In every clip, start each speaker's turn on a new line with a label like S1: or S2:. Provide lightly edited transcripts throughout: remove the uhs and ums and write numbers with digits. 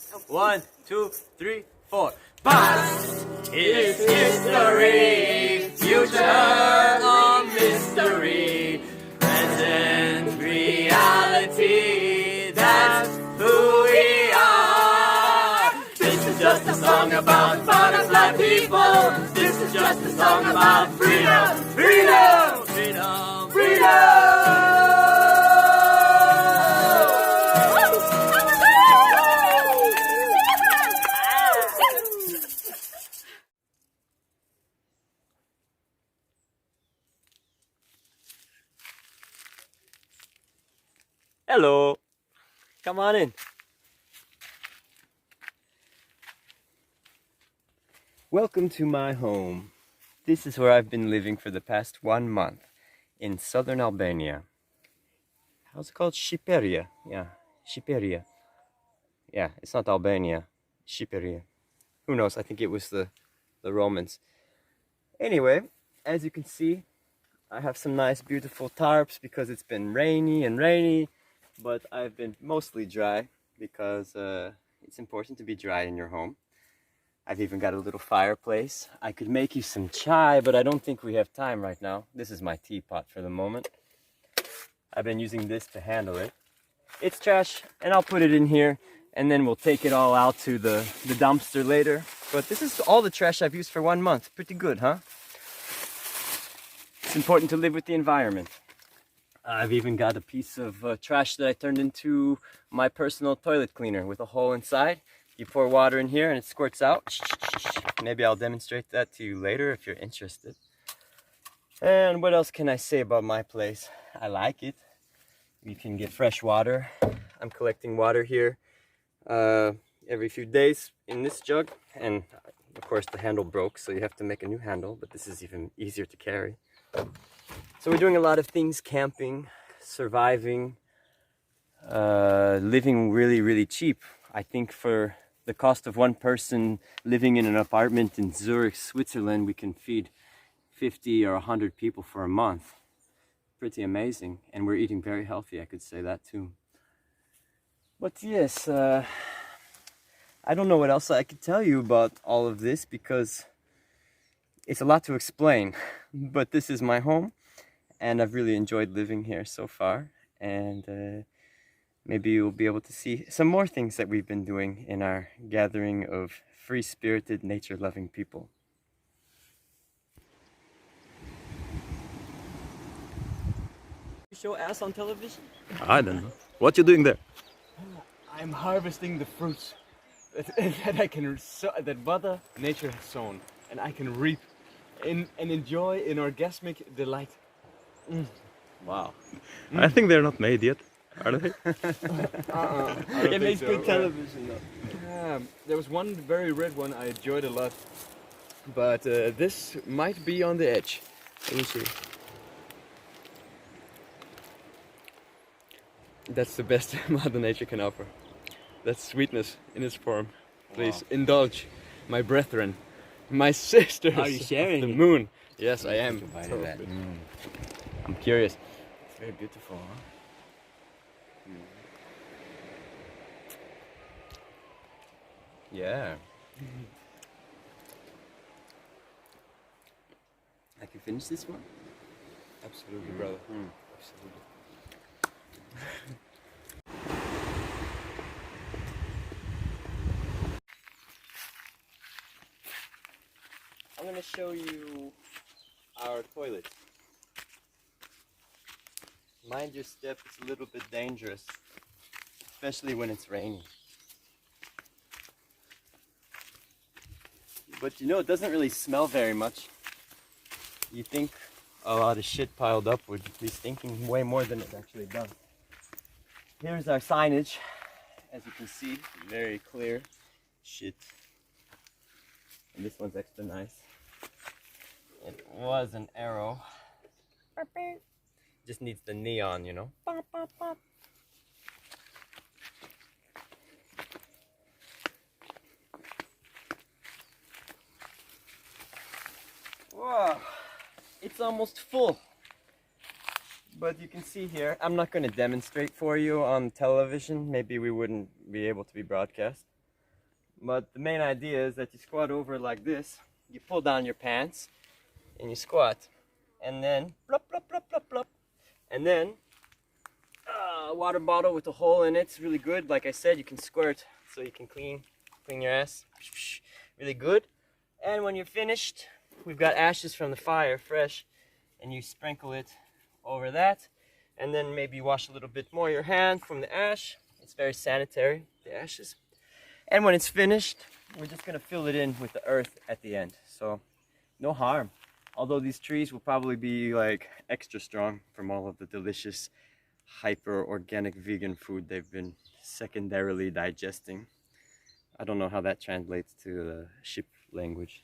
S1: 1, 2, 3, 4. Past is history, future a mystery, present reality, that's who we are. This is just a song about butterfly people. This is just a song about freedom, freedom, freedom, freedom. Hello, come on in. Welcome to my home. This is where I've been living for the past 1 month in southern Albania. How's it called? Shqiperia. Yeah, Shqiperia. Yeah, it's not Albania. Shqiperia. Who knows? I think it was the Romans. Anyway, as you can see, I have some nice beautiful tarps because it's been rainy. But I've been mostly dry because it's important to be dry in your home. I've even got a little fireplace. I could make you some chai, but I don't think we have time right now. This is my teapot for the moment. I've been using this to handle it. It's trash, and I'll put it in here, and then we'll take it all out to the dumpster later. But this is all the trash I've used for 1 month. Pretty good, huh? It's important to live with the environment. I've even got a piece of trash that I turned into my personal toilet cleaner with a hole inside. You pour water in here and it squirts out. Maybe I'll demonstrate that to you later if you're interested. And what else can I say about my place? I like it. You can get fresh water. I'm collecting water here every few days in this jug. And of course the handle broke, so you have to make a new handle, but this is even easier to carry. So we're doing a lot of things: camping, surviving, living really cheap. I think for the cost of one person living in an apartment in Zurich, Switzerland, we can feed 50 or 100 people for a month. Pretty amazing. And we're eating very healthy, I could say that too. But yes, I don't know what else I could tell you about all of this because it's a lot to explain. But this is my home. And I've really enjoyed living here so far, and maybe you'll be able to see some more things that we've been doing in our gathering of free-spirited, nature-loving people. You show ass on television?
S2: I don't know. What you doing there?
S3: I'm harvesting the fruits that Mother Nature has sown, and I can reap and enjoy in orgasmic delight.
S1: Wow.
S2: I think they're not made yet, are they?
S1: It makes good television though.
S3: Yeah, there was one very red one I enjoyed a lot, but this might be on the edge. Let me see. That's the best Mother Nature can offer. That's sweetness in its form. Please indulge, my brethren, my sisters.
S1: Are you sharing
S3: the
S1: it?
S3: moon? Yes, I am.
S1: I'm curious. It's very beautiful, huh? Yeah. I can finish this one?
S3: Absolutely, brother. Absolutely.
S1: I'm gonna show you our toilet. Mind your step, it's a little bit dangerous, especially when it's raining. But you know, it doesn't really smell very much. You think a lot of shit piled up would be stinking way more than it actually does. Here's our signage. As you can see, very clear. Shit. And this one's extra nice. It was an arrow. Just needs the neon, you know. Wow, it's almost full. But you can see here, I'm not going to demonstrate for you on television. Maybe we wouldn't be able to be broadcast. But the main idea is that you squat over like this, you pull down your pants, and you squat. And then, plop, plop, plop, plop, plop. And then, a water bottle with a hole in it's really good. Like I said, you can squirt so you can clean your ass. Really good. And when you're finished, we've got ashes from the fire, fresh, and you sprinkle it over that. And then maybe wash a little bit more your hand from the ash. It's very sanitary, the ashes. And when it's finished, we're just gonna fill it in with the earth at the end. So no harm. Although these trees will probably be like extra strong from all of the delicious hyper organic vegan food they've been secondarily digesting. I don't know how that translates to the ship language.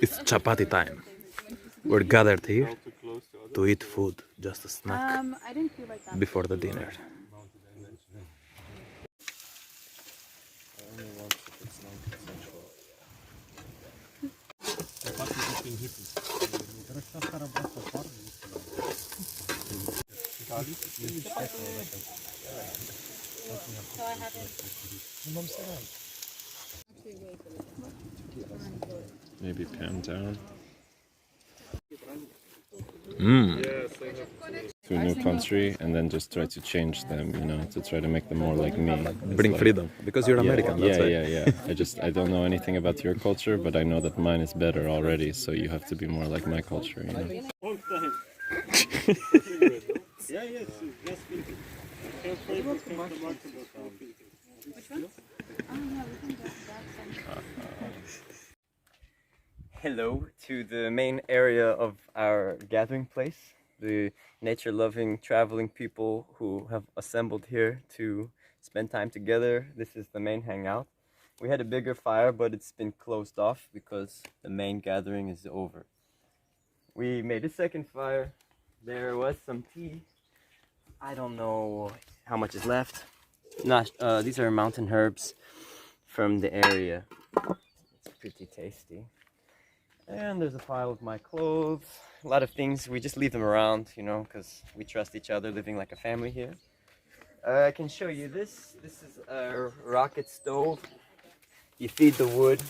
S2: It's chapati time. We're gathered here to eat food, just a snack
S4: I didn't feel like that.
S2: before the dinner.
S4: So I haven't.
S2: Maybe pan down. To a new country and then just try to change them, you know, to try to make them more like me. Bring freedom, because you're American, that's why. Yeah. I don't know anything about your culture, but I know that mine is better already, so you have to be more like my culture, you know.
S1: Hello to the main area of our gathering place, the nature-loving traveling people who have assembled here to spend time together. This is the main hangout. We had a bigger fire, but it's been closed off because the main gathering is over. We made a second fire. There was some tea. I don't know how much is left. These are mountain herbs from the area. It's pretty tasty. And there's a pile of my clothes. A lot of things, we just leave them around, you know, because we trust each other, living like a family here. I can show you this. This is a rocket stove. You feed the wood.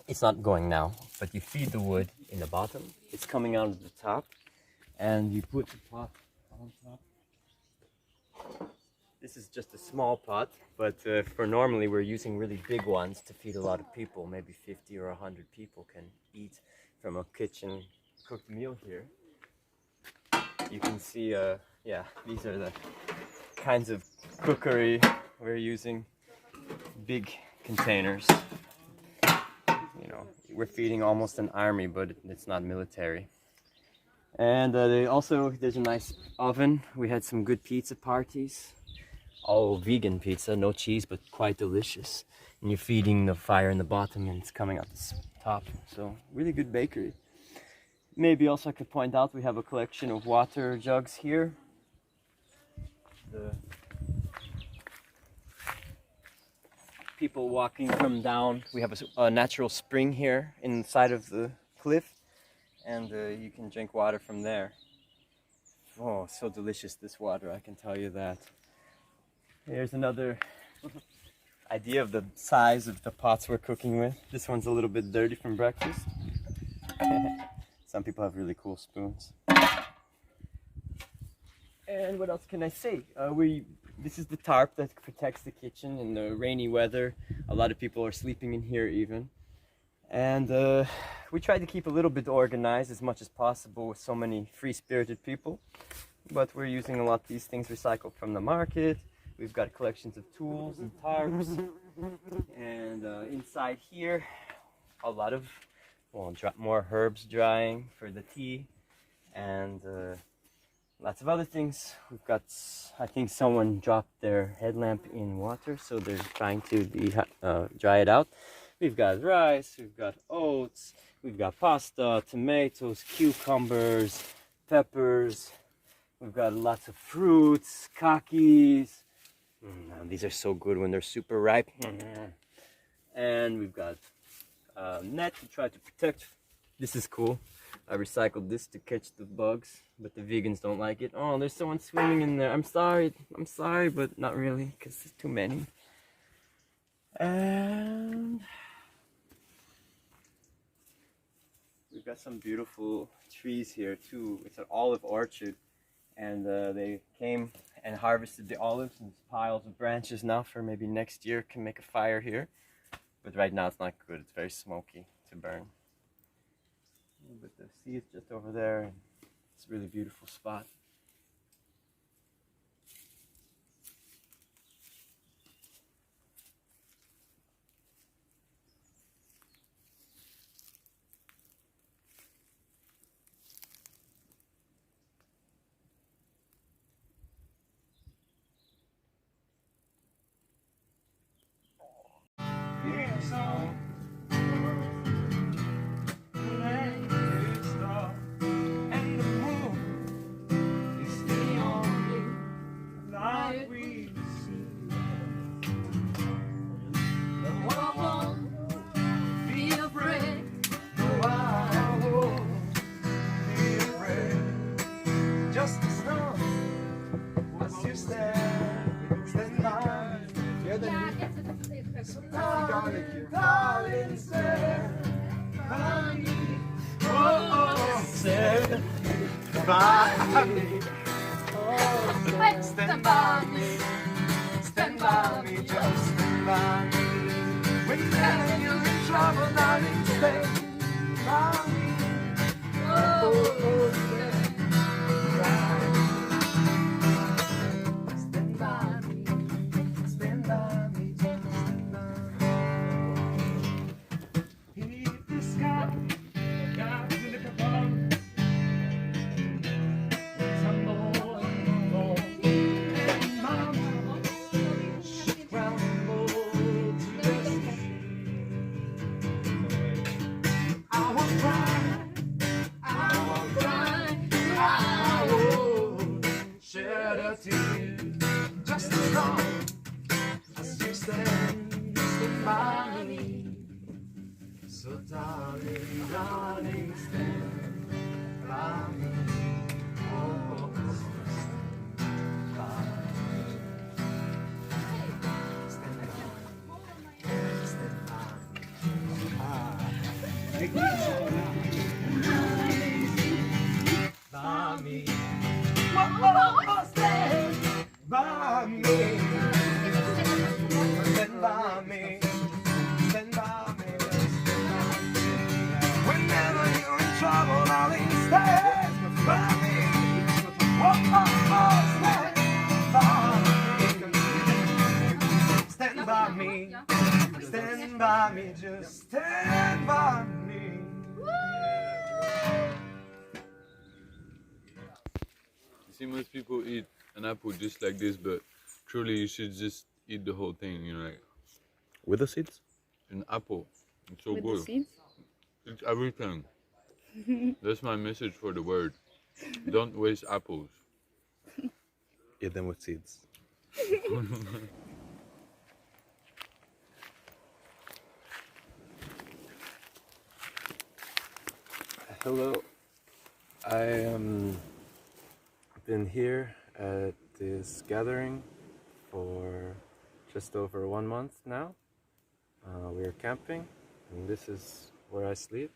S1: It's not going now, but you feed the wood in the bottom. It's coming out of the top. And you put the pot on top. This is just a small pot, but for normally we're using really big ones to feed a lot of people. Maybe 50 or 100 people can eat from a kitchen cooked meal here. You can see, yeah, these are the kinds of cookery we're using. Big containers. You know, we're feeding almost an army, but it's not military. And there's a nice oven. We had some good pizza parties. All vegan pizza, no cheese, but quite delicious. And you're feeding the fire in the bottom and it's coming out the top. So really good bakery. Maybe also I could point out we have a collection of water jugs here. The people walking from down. We have a natural spring here inside of the cliff. And you can drink water from there. Oh, so delicious, this water, I can tell you that. Here's another idea of the size of the pots we're cooking with. This one's a little bit dirty from breakfast. Some people have really cool spoons. And what else can I say? This is the tarp that protects the kitchen in the rainy weather. A lot of people are sleeping in here even. And we try to keep a little bit organized as much as possible with so many free-spirited people. But we're using a lot of these things recycled from the market. We've got collections of tools and tarps. And inside here, a lot of, more herbs drying for the tea. And lots of other things. We've got, I think someone dropped their headlamp in water, so they're trying to dry it out. We've got rice, we've got oats, we've got pasta, tomatoes, cucumbers, peppers. We've got lots of fruits, kakis. These are so good when they're super ripe. And we've got a net to try to protect. This is cool. I recycled this to catch the bugs, but the vegans don't like it. Oh, there's someone swimming in there. I'm sorry, but not really, because there's too many. And we've got some beautiful trees here too. It's an olive orchard, and they came and harvested the olives in piles of branches now for maybe next year. Can make a fire here, but right now it's not good. It's very smoky to burn. But the sea is just over there, and it's a really beautiful spot.
S5: Stand by me, just stand by me. Whenever you're in trouble, darling, stand by me. Oh, stand by me, stand by me, just stand by me. Keep the sky, God will look above. Just as long as you stand by me. So darling, darling, stand by me. Oh, stand by me. Stand by me. Stand by me. By me, stand by me, stand by me, whenever you're in trouble, darling, stand by me. Stand by me, stand by me, just stand by me.
S3: You see, most people eat an apple just like this, but truly you should just eat the whole thing, you know, like
S2: With the seeds?
S3: an apple. It's so
S4: With
S3: good.
S4: the seeds?
S3: It's everything. That's my message for the world. Don't waste apples.
S2: Eat them with seeds.
S6: Hello, I been here at this gathering for just over 1 month now. We are camping, and this is where I sleep.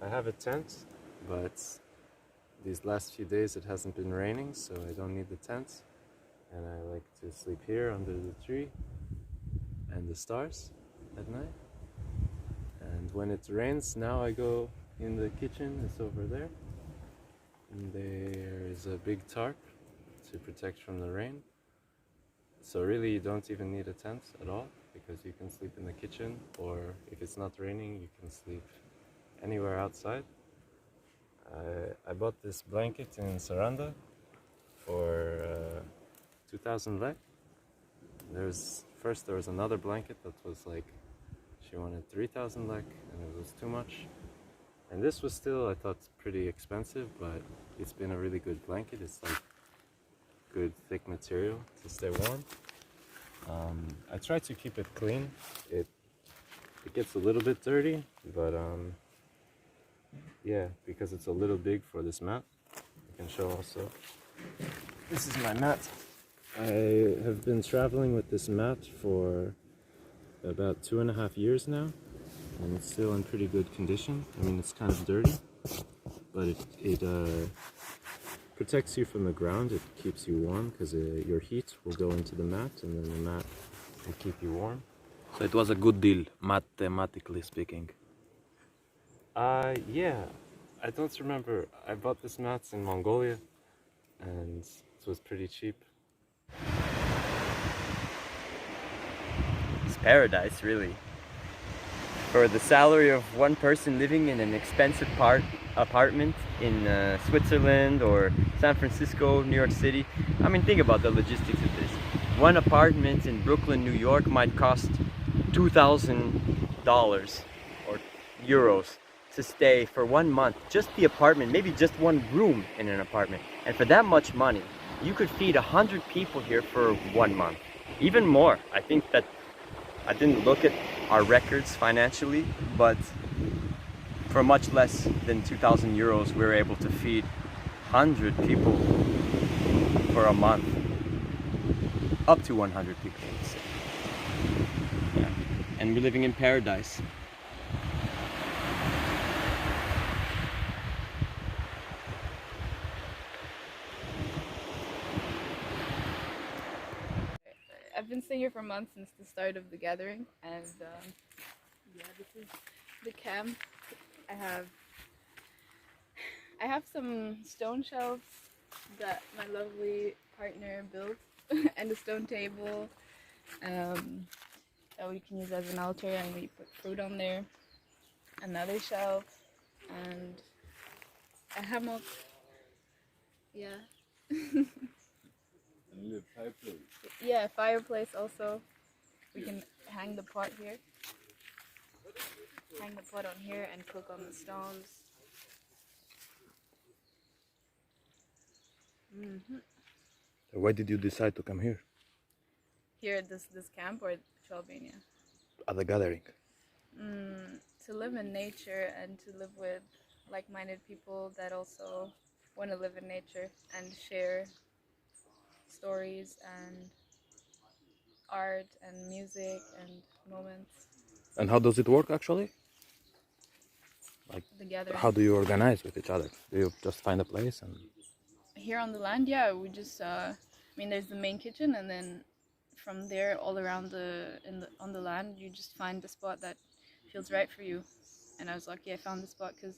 S6: I have a tent, but these last few days it hasn't been raining, so I don't need the tent. And I like to sleep here under the tree and the stars at night. And when it rains, now I go in the kitchen, it's over there. And there is a big tarp to protect from the rain. So really you don't even need a tent at all, because you can sleep in the kitchen, or if it's not raining, you can sleep anywhere outside. I bought this blanket in Saranda for 2,000 lek. There was another blanket that was like, she wanted 3,000 lek, and it was too much. And this was still, I thought, pretty expensive, but it's been a really good blanket. It's like good thick material to stay warm. I try to keep it clean. It gets a little bit dirty, but Yeah, because it's a little big for this mat. I can show also. This is my mat. I have been traveling with this mat for about 2.5 years now, and it's still in pretty good condition. I mean, it's kind of dirty, but it protects you from the ground. It keeps you warm because your heat will go into the mat, and then the mat will keep you warm.
S7: So it was a good deal, mathematically speaking.
S6: Yeah, I don't remember. I bought this mat in Mongolia, and it was pretty cheap.
S1: It's paradise, really. For the salary of one person living in an expensive apartment in Switzerland or San Francisco, New York City. I mean, think about the logistics of this. One apartment in Brooklyn, New York might cost $2,000 or euros to stay for 1 month. Just the apartment, maybe just one room in an apartment. And for that much money, you could feed 100 people here for 1 month. Even more. I think that I didn't look at our records financially, but for much less than 2,000 euros, we were able to feed 100 people for a month. Up to 100 people, let's say. Yeah. And we're living in paradise.
S4: I've been staying here for months since the start of the gathering, and yeah, this is the camp. I have some stone shelves that my lovely partner built, and a stone table that we can use as an altar, and we put fruit on there. Another shelf and a hammock. Yeah. Yeah, fireplace also. We can hang the pot here. Hang the pot on here and cook on the stones.
S7: Why did you decide to come here
S4: Here at this camp or to Albania?
S7: at the gathering?
S4: To live in nature and to live with like-minded people that also want to live in nature and share stories and art and music and moments.
S7: And how does it work actually?
S4: The gathering.
S7: How do you organize with each other? Do you just find a place and...
S4: Here on the land, yeah, we just I mean, there's the main kitchen, and then from there all around on the land you just find the spot that feels right for you. And I was lucky I found the spot because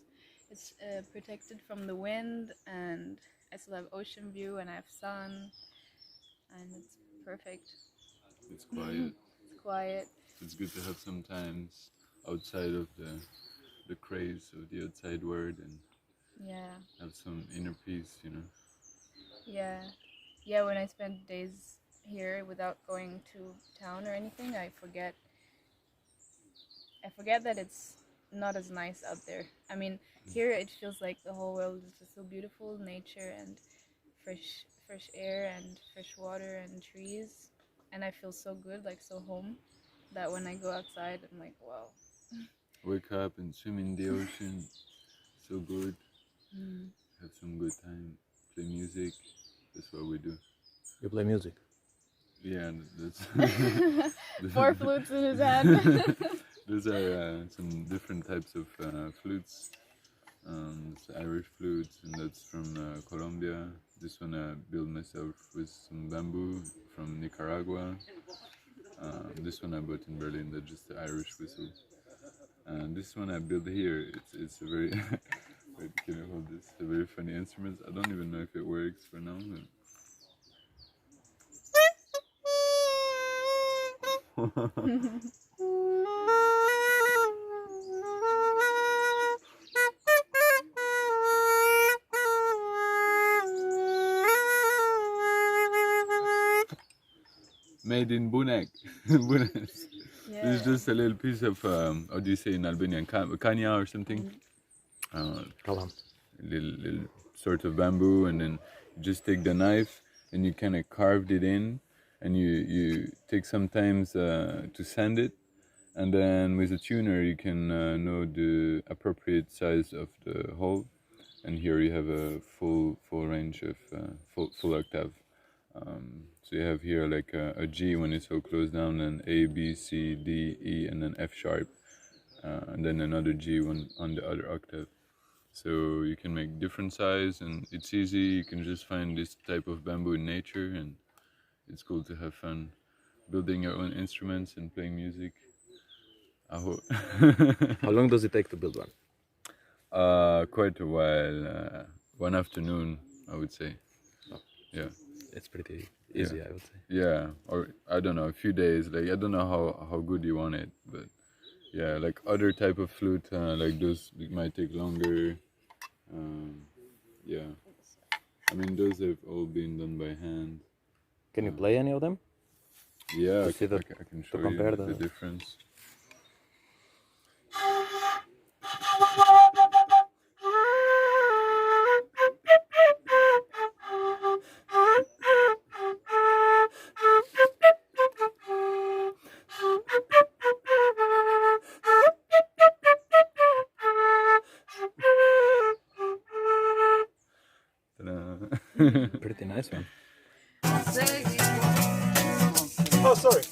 S4: it's protected from the wind, and I still have ocean view, and I have sun, and it's perfect.
S2: It's quiet.
S4: It's quiet.
S2: It's good to have some times outside of the craze of the outside world and
S4: Yeah.
S2: have some inner peace, you know.
S4: Yeah. Yeah, when I spend days here without going to town or anything, I forget that it's not as nice out there. I mean, here it feels like the whole world is just so beautiful, nature and fresh air and fresh water and trees, and I feel so good, like so home, that when I go outside I'm like, wow.
S2: Wake up and swim in the ocean, so good. Have some good time, play music, that's what we do.
S7: You play music?
S2: Yeah, that's
S4: 4 flutes in his hand.
S2: those are some different types of flutes. It's Irish flutes, and that's from Colombia. This one I built myself with some bamboo from Nicaragua. This one I bought in Berlin, that's just the Irish whistle. And this one I built here. It's a very wait, can I hold this? A very funny instrument. I don't even know if it works for now. Made in Bunek. Bunes.
S4: Yeah.
S2: This is just a little piece of, how do you say in Albanian, kanya or something?
S7: Kalam.
S2: Little sort of bamboo, and then you just take the knife and you kind of carved it in, and you take sometimes to sand it,
S8: And then with a tuner, you can know the appropriate size of the hole. And here you have a full range of full octave. So you have here like a G when it's all closed down, and A, B, C, D, E, and then F sharp, and then another G on the other octave. So you can make different size, and it's easy. You can just find this type of bamboo in nature, and it's cool to have fun building your own instruments and playing music. Aho.
S7: How long does it take to build one?
S8: Quite a while. One afternoon, I would say. Yeah.
S7: It's pretty easy, I would say.
S8: Yeah, or I don't know, a few days. Like I don't know how good you want it, but yeah, like other type of flute, like those it might take longer. Yeah, I mean those have all been done by hand.
S7: Can you play any of them?
S8: Yeah,
S7: To see
S8: I can show
S7: compare
S8: you the difference. Ta-da.
S7: Pretty nice one.
S5: Oh, sorry.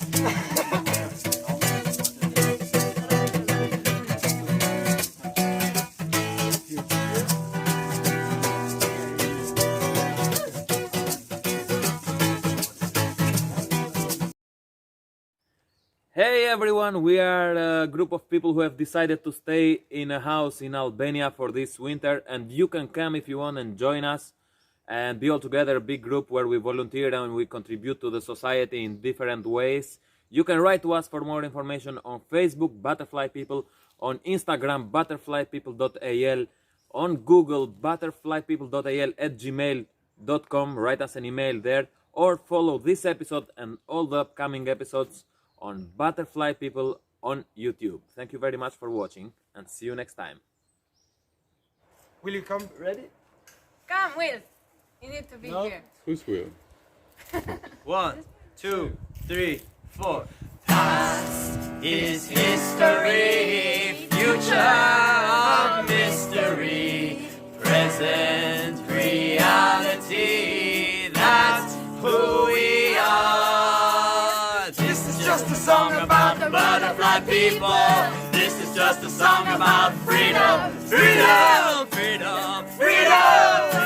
S7: Hey everyone, we are a group of people who have decided to stay in a house in Albania for this winter, and you can come if you want and join us and be all together, a big group where we volunteer and we contribute to the society in different ways. You can write to us for more information on Facebook, Butterfly People, on Instagram, butterflypeople.al, on Google, butterflypeople.al@gmail.com. Write us an email there, or follow this episode and all the upcoming episodes on Butterfly People on YouTube. Thank you very much for watching, and see you next time.
S5: Will you come? Ready?
S9: Come, Will. You need to be here.
S8: Who's will?
S1: 1, 2, 3, 4. Past is history, future mystery, present reality. That's who we are. This is just a song about the butterfly people. This is just a song about freedom, freedom, freedom, freedom.